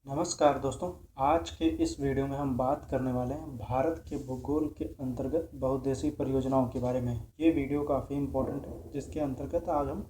नमस्कार दोस्तों। आज के इस वीडियो में हम बात करने वाले हैं भारत के भूगोल के अंतर्गत बहुउद्देशीय परियोजनाओं के बारे में। ये वीडियो काफ़ी इम्पोर्टेंट है, जिसके अंतर्गत आज हम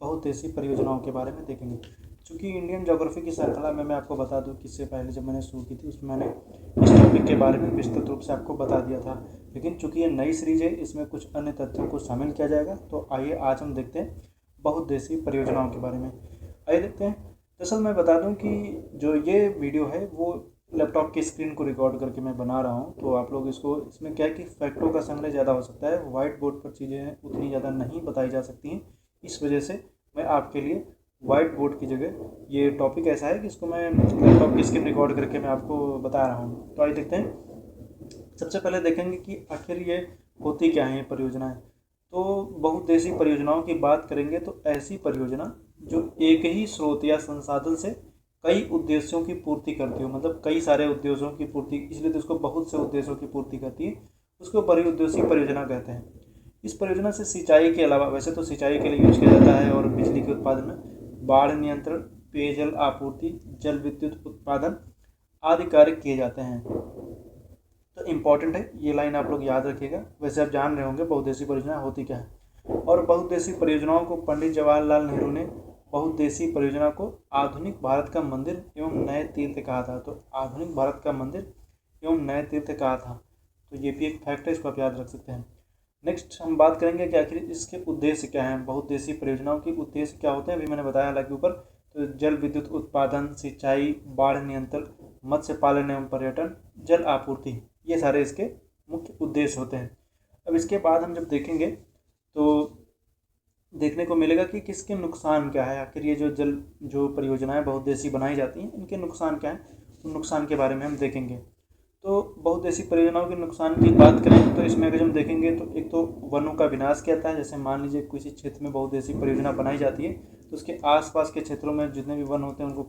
बहुउद्देशीय परियोजनाओं के बारे में देखेंगे। चूँकि इंडियन ज्योग्राफी की श्रृंखला में मैं आपको बता दूं कि इससे पहले जब मैंने शुरू की थी उसमें मैंने इस टॉपिक के बारे में विस्तृत रूप से आपको बता दिया था, लेकिन चूँकि ये नई सीरीज है, इसमें कुछ अन्य तथ्यों को शामिल किया जाएगा। तो आइए आज हम देखते हैं बहुउद्देशीय परियोजनाओं के बारे में। आइए देखते हैं। दरअसल मैं बता दूं कि जो ये वीडियो है वो लैपटॉप की स्क्रीन को रिकॉर्ड करके मैं बना रहा हूं, तो आप लोग इसको इसमें क्या है कि फैक्टों का संग्रह ज़्यादा हो सकता है, वाइट बोर्ड पर चीज़ें उतनी ज़्यादा नहीं बताई जा सकती हैं। इस वजह से मैं आपके लिए वाइट बोर्ड की जगह ये टॉपिक ऐसा है कि इसको मैं लैपटॉप की स्क्रीन रिकॉर्ड करके मैं आपको बता रहा हूँ। तो आइए देखते हैं। सबसे पहले देखेंगे कि आखिर ये होती क्या है ये परियोजनाएँ। तो बहुउद्देशीय परियोजनाओं की बात करेंगे तो ऐसी परियोजना जो एक ही स्रोत या संसाधन से कई उद्देश्यों की पूर्ति करती हो, मतलब कई सारे उद्देश्यों की पूर्ति, इसलिए तो इसको बहुत से उद्देश्यों की पूर्ति करती है, उसको बहुउद्देशीय परियोजना कहते हैं। इस परियोजना से सिंचाई के अलावा, वैसे तो सिंचाई के लिए यूज किया जाता है और बिजली के उत्पादन में बाढ़ नियंत्रण, पेयजल आपूर्ति, जल विद्युत उत्पादन आदि कार्य किए जाते हैं। तो इम्पॉर्टेंट है, ये लाइन आप लोग याद रखिएगा। वैसे आप जान रहे होंगे बहुउद्देशीय परियोजना होती क्या है। और बहुउद्देशीय परियोजनाओं को पंडित जवाहरलाल नेहरू ने बहुउद्देशीय परियोजना को आधुनिक भारत का मंदिर एवं नए तीर्थ कहा था। तो आधुनिक भारत का मंदिर एवं नए तीर्थ कहा था। तो ये भी एक फैक्ट है, इसको आप याद रख सकते हैं। नेक्स्ट हम बात करेंगे कि आखिर इसके उद्देश्य क्या हैं। बहुउद्देशीय परियोजनाओं के उद्देश्य क्या होते हैं, अभी मैंने बताया हालांकि ऊपर। तो जल विद्युत उत्पादन, सिंचाई, बाढ़ नियंत्रण, मत्स्य पालन एवं पर्यटन, जल आपूर्ति, ये सारे इसके मुख्य उद्देश्य होते हैं। अब इसके बाद हम जब देखेंगे तो देखने को मिलेगा कि किसके नुकसान क्या है। आखिर ये जो परियोजनाएं बहुउद्देशीय बनाई जाती हैं, इनके नुकसान क्या हैं, उन नुकसान के बारे में हम देखेंगे। तो बहुउद्देशीय परियोजनाओं के नुकसान की बात करें तो इसमें अगर हम देखेंगे तो एक तो वनों का विनाश कहता है। जैसे मान लीजिए किसी क्षेत्र में बहुउद्देशीय परियोजना बनाई जाती है तो उसके आसपास के क्षेत्रों में जितने भी वन होते हैं उनको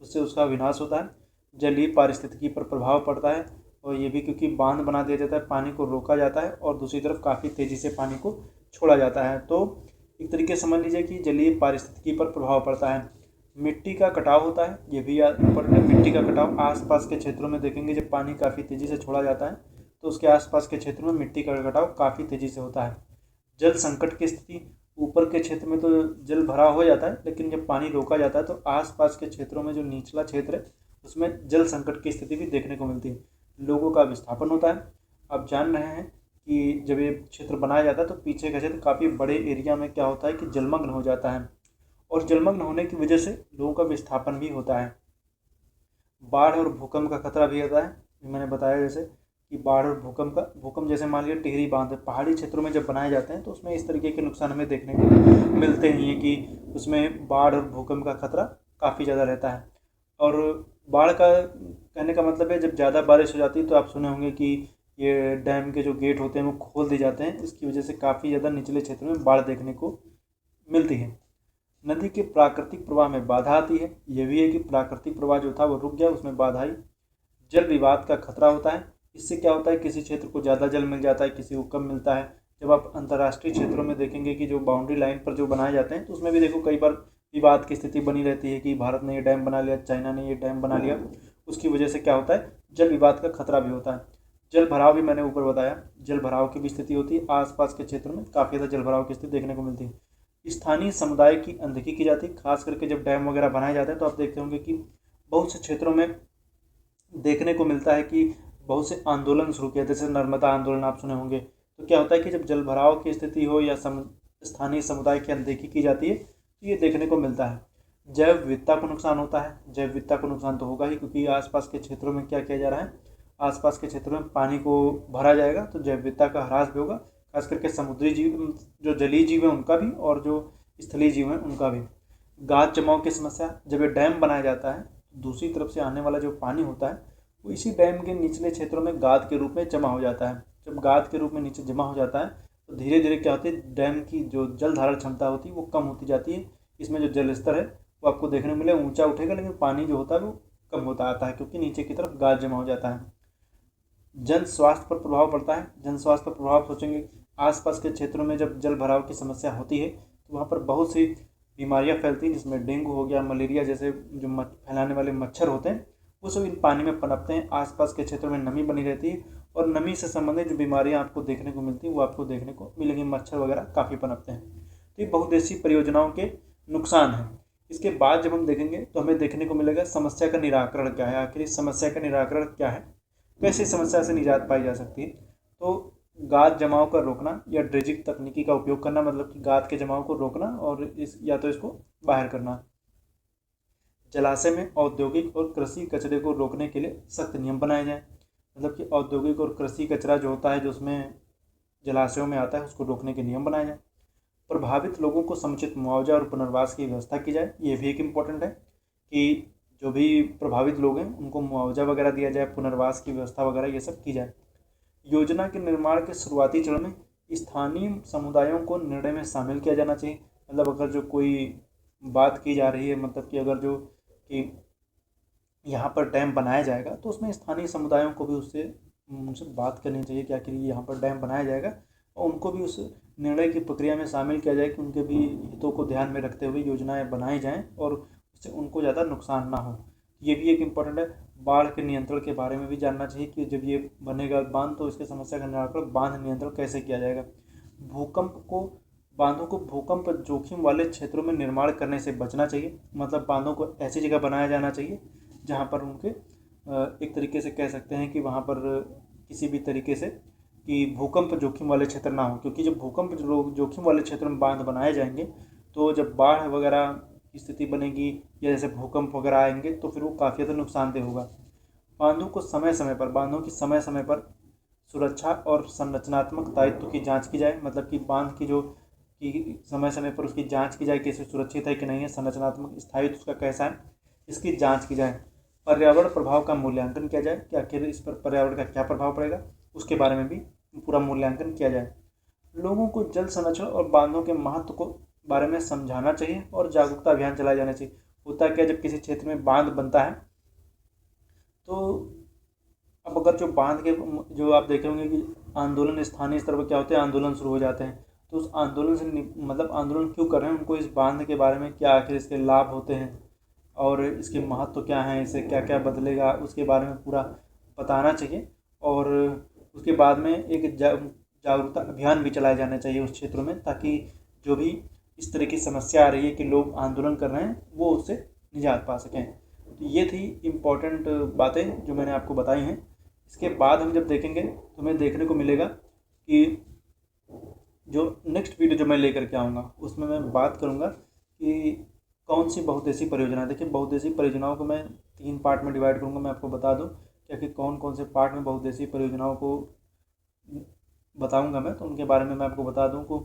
उससे उसका विनाश होता है। जलीय पारिस्थितिकी पर प्रभाव पड़ता है, और ये भी क्योंकि बांध बना दिया जाता है, पानी को रोका जाता है और दूसरी तरफ काफ़ी तेज़ी से पानी को छोड़ा जाता है। तो एक तरीके से समझ लीजिए कि जलीय पारिस्थितिकी पर प्रभाव पड़ता है। मिट्टी का कटाव होता है, ये भी इम्पोर्टेंट है। मिट्टी का कटाव आसपास के क्षेत्रों में देखेंगे, जब पानी काफ़ी तेज़ी से छोड़ा जाता है तो उसके आसपास के क्षेत्रों में मिट्टी का कटाव काफ़ी तेज़ी से होता है। जल संकट की स्थिति, ऊपर के क्षेत्र में तो जल भरा हो जाता है, लेकिन जब पानी रोका जाता है तो आसपास के क्षेत्रों में जो निचला क्षेत्र है उसमें जल संकट की स्थिति भी देखने को मिलती है। लोगों का विस्थापन होता है। आप जान रहे हैं कि जब ये क्षेत्र बनाया जाता है तो पीछे का क्षेत्र काफ़ी बड़े एरिया में क्या होता है कि जलमग्न हो जाता है, और जलमग्न होने की वजह से लोगों का विस्थापन भी होता है। बाढ़ और भूकंप का खतरा भी होता है। मैंने बताया जैसे कि बाढ़ और भूकंप जैसे मान लीजिए टिहरी बांध पहाड़ी क्षेत्रों में जब बनाए जाते हैं तो उसमें इस तरीके के नुकसान हमें देखने को मिलते ही हैं कि उसमें बाढ़ और भूकंप का खतरा काफ़ी ज़्यादा रहता है। और बाढ़ का कहने का मतलब है जब ज़्यादा बारिश हो जाती है तो आप सुने होंगे कि ये डैम के जो गेट होते हैं वो खोल दिए जाते हैं। इसकी वजह से काफ़ी ज़्यादा निचले क्षेत्रों में बाढ़ देखने को मिलती है। नदी के प्राकृतिक प्रवाह में बाधा आती है। यह भी है कि प्राकृतिक प्रवाह जो था वो रुक गया, उसमें बाधा आई। जल विवाद का खतरा होता है। इससे क्या होता है, किसी क्षेत्र को ज़्यादा जल मिल जाता है, किसी को कम मिलता है। जब आप अंतर्राष्ट्रीय क्षेत्रों में देखेंगे कि जो बाउंड्री लाइन पर जो बनाए जाते हैं तो उसमें भी देखो कई बार विवाद की स्थिति बनी रहती है कि भारत ने ये डैम बना लिया, चाइना ने ये डैम बना लिया। उसकी वजह से क्या होता है, जल विवाद का खतरा भी होता है। जल भराव भी मैंने ऊपर बताया, जल भराव की भी स्थिति होती है। आसपास के क्षेत्रों में काफ़ी ज़्यादा जल भराव की स्थिति देखने को मिलती है। स्थानीय समुदाय की अनदेखी की जाती है, खास करके जब डैम वगैरह बनाए जाते हैं तो आप देखते होंगे कि बहुत से क्षेत्रों में देखने को मिलता है कि बहुत से आंदोलन शुरू किया, जैसे नर्मदा आंदोलन आप सुने होंगे। तो क्या होता है कि जब जल भराव की स्थिति हो या स्थानीय समुदाय की अनदेखी की जाती है तो ये देखने को मिलता है। जैव विविधता को नुकसान होता है। जैव विविधता को नुकसान तो होगा ही, क्योंकि आसपास के क्षेत्रों में क्या किया जा रहा है, आसपास के क्षेत्रों में पानी को भरा जाएगा तो जैव विविधता का ह्रास भी होगा। खास करके समुद्री जीव, जो जलीय जीव हैं उनका भी, और जो स्थलीय जीव हैं उनका भी। गाद जमाव की समस्या, जब ये डैम बनाया जाता है तो दूसरी तरफ से आने वाला जो पानी होता है वो इसी डैम के निचले क्षेत्रों में गाद के रूप में जमा हो जाता है। जब गाद के रूप में नीचे जमा हो जाता है तो धीरे धीरे क्या होती है, डैम की जो जल धारण क्षमता होती है वो कम होती जाती है। इसमें जो जल स्तर है वो आपको देखने को मिले ऊंचा उठेगा, लेकिन पानी जो होता है वो कम होता आता है, क्योंकि नीचे की तरफ गाद जमा हो जाता है। जन स्वास्थ्य पर प्रभाव पड़ता है। जन स्वास्थ्य पर प्रभाव सोचेंगे, आसपास के क्षेत्रों में जब जल भराव की समस्या होती है तो वहाँ पर बहुत सी बीमारियाँ फैलती हैं, जिसमें डेंगू हो गया, मलेरिया जैसे जो फैलाने वाले मच्छर होते हैं वो सब इन पानी में पनपते हैं। आसपास के क्षेत्रों में नमी बनी रहती है और नमी से संबंधित जो बीमारियां आपको देखने को मिलती हैं वो आपको देखने को मिलेंगी। मच्छर वगैरह काफ़ी पनपते हैं। तो ये बहुउद्देशीय परियोजनाओं के नुकसान हैं। इसके बाद जब हम देखेंगे तो हमें देखने को मिलेगा समस्या का निराकरण क्या है। आखिर इस समस्या का निराकरण क्या है, कैसे समस्या से निजात पाई जा सकती है। तो गाद जमाव का रोकना या ड्रेजिंग तकनीकी का उपयोग करना, मतलब कि गाद के जमाव को रोकना और इसको बाहर करना। जलाशय में औद्योगिक और कृषि कचरे को रोकने के लिए सख्त नियम बनाए जाएं। मतलब कि औद्योगिक और कृषि कचरा जो होता है, जो उसमें जलाशयों में आता है, उसको रोकने के नियम बनाए जाएं। प्रभावित लोगों को समुचित मुआवजा और पुनर्वास की व्यवस्था की जाए। ये भी एक इम्पोर्टेंट है कि जो भी प्रभावित लोग हैं उनको मुआवजा वगैरह दिया जाए, पुनर्वास की व्यवस्था वगैरह ये सब की जाए। योजना के निर्माण के शुरुआती चरण में स्थानीय समुदायों को निर्णय में शामिल किया जाना चाहिए। मतलब अगर जो कोई बात की जा रही है, मतलब कि अगर जो कि यहाँ पर डैम बनाया जाएगा तो उसमें स्थानीय समुदायों को भी उनसे बात करनी चाहिए कि आखिर यहाँ पर डैम बनाया जाएगा और उनको भी उस निर्णय की प्रक्रिया में शामिल किया जाए कि उनके भी हितों को ध्यान में रखते हुए योजनाएं बनाई जाएं और उससे उनको ज़्यादा नुकसान ना हो। ये भी एक इम्पॉर्टेंट है। बाढ़ के नियंत्रण के बारे में भी जानना चाहिए कि जब ये बनेगा बांध तो इसके समस्या का निराकरण, बांध नियंत्रण कैसे किया जाएगा। बांधों को भूकंप जोखिम वाले क्षेत्रों में निर्माण करने से बचना चाहिए। मतलब बांधों को ऐसी जगह बनाया जाना चाहिए जहाँ पर उनके एक तरीके से कह सकते हैं कि वहाँ पर किसी भी तरीके से कि भूकंप जोखिम वाले क्षेत्र ना हो, क्योंकि जब भूकंप जोखिम वाले क्षेत्र में बांध बनाए जाएंगे तो जब बाढ़ वगैरह की स्थिति बनेगी या जैसे भूकंप वगैरह आएंगे तो फिर वो काफ़ी ज़्यादा नुकसानदेह होगा। बांधों की समय समय पर सुरक्षा और संरचनात्मक दायित्व की जांच की जाए। मतलब कि बांध की जो कि समय समय पर उसकी जांच की जाए, कैसे सुरक्षित है कि नहीं है, संरचनात्मक स्थायित्व उसका कैसा है, इसकी जांच की जाए। पर्यावरण प्रभाव का मूल्यांकन किया जाए कि आखिर इस पर पर्यावरण का क्या प्रभाव पड़ेगा, उसके बारे में भी पूरा मूल्यांकन किया जाए। लोगों को जल संरक्षण और बांधों के महत्व को बारे में समझाना चाहिए और जागरूकता अभियान चलाए जाने चाहिए। होता क्या, जब किसी क्षेत्र में बांध बनता है तो अब अगर जो बांध के जो आप देखे होंगे कि आंदोलन स्थानीय स्तर पर क्या होते हैं, आंदोलन शुरू हो जाते हैं। तो उस आंदोलन से मतलब आंदोलन क्यों कर रहे हैं, उनको इस बांध के बारे में क्या आखिर इसके लाभ होते हैं और इसके महत्व क्या हैं, इससे क्या क्या बदलेगा, उसके बारे में पूरा बताना चाहिए। और उसके बाद में एक जागरूकता अभियान भी चलाए जाने चाहिए उस क्षेत्रों में, ताकि जो भी इस तरह की समस्या आ रही है कि लोग आंदोलन कर रहे हैं वो उससे निजात पा सकें। तो ये थी इम्पोर्टेंट बातें जो मैंने आपको बताई हैं। इसके बाद हम जब देखेंगे तो हमें देखने को मिलेगा कि जो नेक्स्ट वीडियो जो मैं लेकर के आऊँगा उसमें मैं बात करूँगा कि कौन सी बहुउद्देशीय परियोजना। देखिए, बहुउद्देशीय परियोजनाओं को मैं 3 पार्ट में डिवाइड करूँगा। मैं आपको बता दूँ कि कौन कौन से पार्ट में बहुउद्देशीय परियोजनाओं को बताऊँगा मैं, तो उनके बारे में मैं आपको बता दूँ को।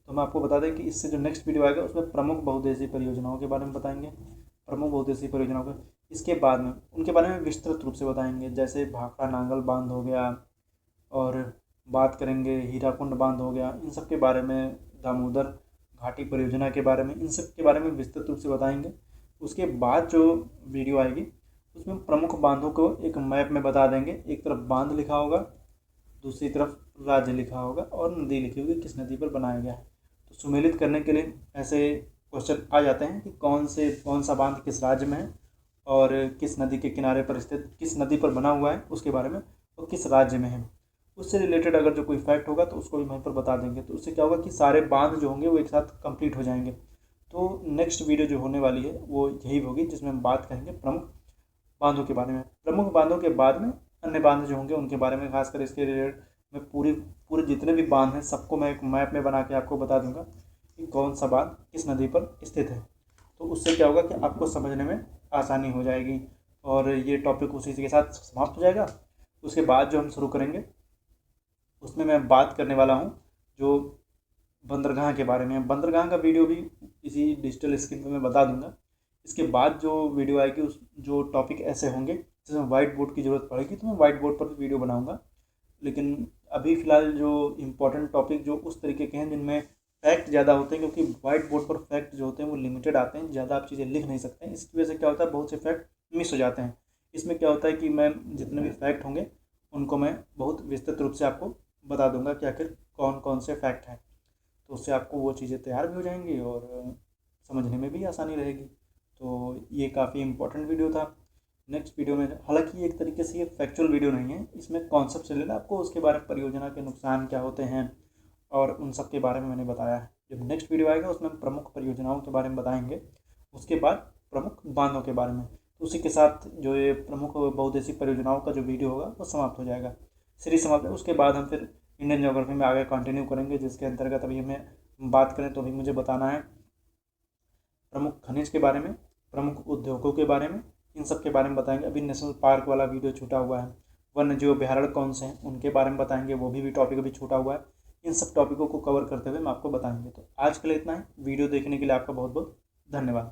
तो मैं आपको बता दें कि इससे जो नेक्स्ट वीडियो आएगा उसमें प्रमुख बहुउद्देशीय परियोजनाओं के बारे में बताएंगे, प्रमुख बहुउद्देशीय परियोजनाओं के। इसके बाद में उनके बारे में विस्तृत रूप से बताएंगे, जैसे भाखड़ा नांगल बांध हो गया, और बात करेंगे हीराकुंड बांध हो गया, इन सब के बारे में, दामोदर घाटी परियोजना के बारे में, इन सब के बारे में विस्तृत रूप से बताएंगे। उसके बाद जो वीडियो आएगी उसमें प्रमुख बांधों को एक मैप में बता देंगे। एक तरफ बांध लिखा होगा, दूसरी तरफ राज्य लिखा होगा और नदी लिखी होगी किस नदी पर बनाया गया है। तो सुमेलित करने के लिए ऐसे क्वेश्चन आ जाते हैं कि कौन सा बांध किस राज्य में है और किस नदी के किनारे पर स्थित, किस नदी पर बना हुआ है उसके बारे में, और किस राज्य में है। उससे रिलेटेड अगर जो कोई फैक्ट होगा तो उसको भी वहीं पर बता देंगे। तो उससे क्या होगा कि सारे बांध जो होंगे वो एक साथ कंप्लीट हो जाएंगे। तो नेक्स्ट वीडियो जो होने वाली है वो यही होगी, जिसमें हम बात करेंगे प्रमुख बांधों के बारे में। प्रमुख बांधों के बाद में अन्य बांध जो होंगे उनके बारे में, खासकर इसके रिलेटेड मैं पूरे जितने भी बांध हैं सबको मैं एक मैप में बना के आपको बता दूंगा कि कौन सा बांध किस नदी पर स्थित है। तो उससे क्या होगा कि आपको समझने में आसानी हो जाएगी और ये टॉपिक उसी के साथ समाप्त हो जाएगा। उसके बाद जो हम शुरू करेंगे उसमें मैं बात करने वाला हूँ जो बंदरगाह के बारे में। बंदरगाह का वीडियो भी इसी डिजिटल स्क्रीन पर मैं बता दूंगा। इसके बाद जो वीडियो आएगी उस जो टॉपिक ऐसे होंगे जिसमें वाइट बोर्ड की ज़रूरत पड़ेगी तो मैं वाइट बोर्ड पर भी वीडियो बनाऊंगा। लेकिन अभी फ़िलहाल जो इम्पोर्टेंट टॉपिक जो उस तरीके के हैं जिनमें फैक्ट ज़्यादा होते हैं, क्योंकि वाइट बोर्ड पर फैक्ट जो होते हैं वो लिमिटेड आते हैं, ज़्यादा आप चीज़ें लिख नहीं सकते हैं। इसकी वजह से क्या होता है, बहुत से फैक्ट मिस हो जाते हैं। इसमें क्या होता है कि मैं जितने भी फैक्ट होंगे उनको मैं बहुत विस्तृत रूप से आपको बता दूंगा कि आखिर कौन कौन से फैक्ट हैं। तो उससे आपको वो चीज़ें तैयार भी हो जाएंगी और समझने में भी आसानी रहेगी। तो ये काफ़ी इम्पोर्टेंट वीडियो था। नेक्स्ट वीडियो में, हालांकि एक तरीके से ये फैक्चुअल वीडियो नहीं है, इसमें कॉन्सेप्ट से लेना आपको उसके बारे में, परियोजना के नुकसान क्या होते हैं और उन सब के बारे में मैंने बताया है। जब नेक्स्ट वीडियो आएगा उसमें हम प्रमुख परियोजनाओं के बारे में बताएंगे, उसके बाद प्रमुख बांधों के बारे में। तो उसी के साथ जो ये प्रमुख बहुउद्देशीय परियोजनाओं का जो वीडियो होगा वो समाप्त हो जाएगा, सीरीज समाप्त है। उसके बाद हम फिर इंडियन ज्योग्राफी में आगे कंटिन्यू करेंगे, जिसके अंतर्गत अभी हमें बात करें तो अभी मुझे बताना है प्रमुख खनिज के बारे में, प्रमुख उद्योगों के बारे में, इन सब के बारे में बताएंगे। अभी नेशनल पार्क वाला वीडियो छूटा हुआ है, वन्य जीव अभ्यारण्य कौन से हैं उनके बारे में बताएंगे, वो भी टॉपिक अभी छूटा हुआ है। इन सब टॉपिकों को कवर करते हुए हम आपको बताएंगे। तो आज के लिए इतना ही। वीडियो देखने के लिए आपका बहुत बहुत धन्यवाद।